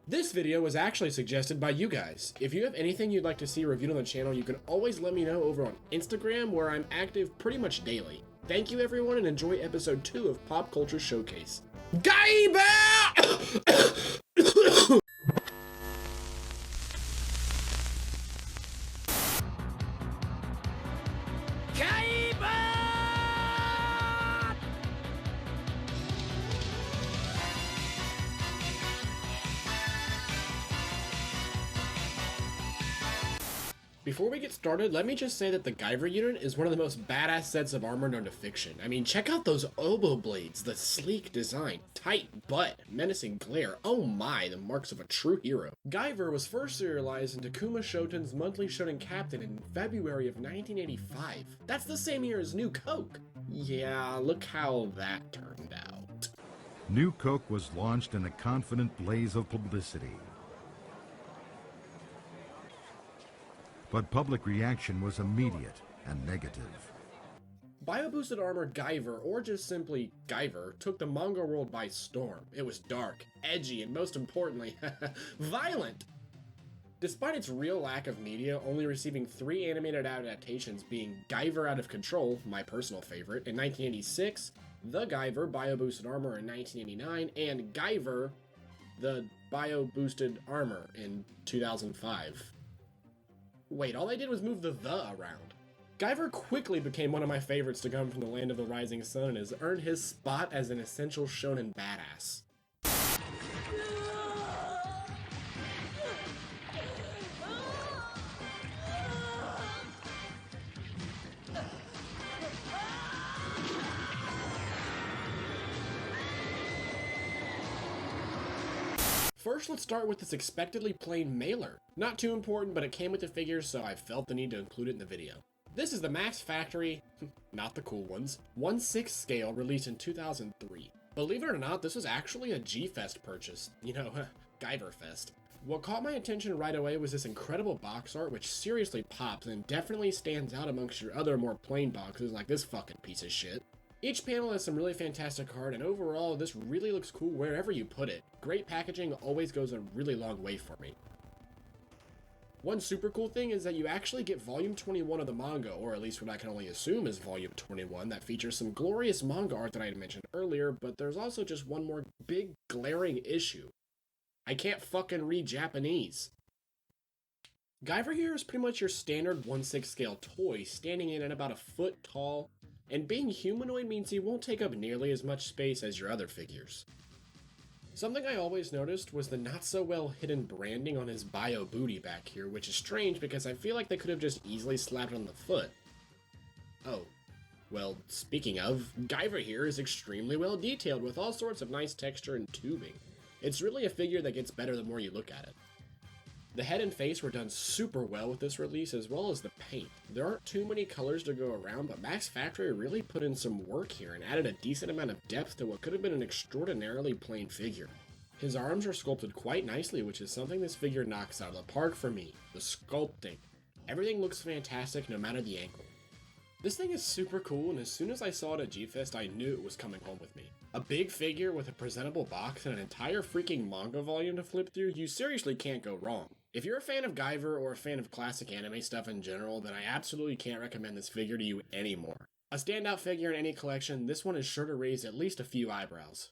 This video was actually suggested by you guys. If you have anything you'd like to see reviewed on the channel, you can always let me know over on Instagram, where I'm active pretty much daily. Thank you everyone, and enjoy episode 2 of Pop Culture Showcase. Gaiba! Before we get started, let me just say that the Guyver unit is one of the most badass sets of armor known to fiction. I mean, check out those oboe blades, the sleek design, tight butt, menacing glare, oh my, the marks of a true hero. Guyver was first serialized in Takuma Shoten's Monthly Shonen Captain in February of 1985. That's the same year as New Coke. Yeah, look how that turned out. New Coke was launched in a confident blaze of publicity. But public reaction was immediate and negative. Bio-boosted armor Guyver, or just simply Guyver, took the manga world by storm. It was dark, edgy, and most importantly, violent! Despite its real lack of media, only receiving 3 animated adaptations, being Guyver Out of Control, my personal favorite, in 1986, The Guyver, Bio-boosted armor in 1989, and Guyver, the Bio-boosted armor in 2005. Wait, all they did was move the around. Guyver quickly became one of my favorites to come from the land of the rising sun and has earned his spot as an essential shonen badass. First, let's start with this expectedly plain mailer. Not too important, but it came with the figures, so I felt the need to include it in the video. This is the Max Factory, not the cool ones, 1/6 scale, released in 2003. Believe it or not, this was actually a G-Fest purchase. You know, Guyver Fest. What caught my attention right away was this incredible box art, which seriously pops and definitely stands out amongst your other more plain boxes like this fucking piece of shit. Each panel has some really fantastic art, and overall, this really looks cool wherever you put it. Great packaging always goes a really long way for me. One super cool thing is that you actually get volume 21 of the manga, or at least what I can only assume is volume 21, that features some glorious manga art that I had mentioned earlier, but there's also just one more big glaring issue. I can't fucking read Japanese. Guyver here is pretty much your standard 1/6 scale toy, standing in at about a foot tall, and being humanoid means he won't take up nearly as much space as your other figures. Something I always noticed was the not so well hidden branding on his bio booty back here, which is strange because I feel like they could have just easily slapped it on the foot. Oh, well, speaking of, Guyver here is extremely well detailed with all sorts of nice texture and tubing. It's really a figure that gets better the more you look at it. The head and face were done super well with this release, as well as the paint. There aren't too many colors to go around, but Max Factory really put in some work here and added a decent amount of depth to what could have been an extraordinarily plain figure. His arms are sculpted quite nicely, which is something this figure knocks out of the park for me. The sculpting. Everything looks fantastic no matter the angle. This thing is super cool, and as soon as I saw it at G-Fest, I knew it was coming home with me. A big figure with a presentable box and an entire freaking manga volume to flip through, you seriously can't go wrong. If you're a fan of Guyver or a fan of classic anime stuff in general, then I absolutely can't recommend this figure to you anymore. A standout figure in any collection, this one is sure to raise at least a few eyebrows.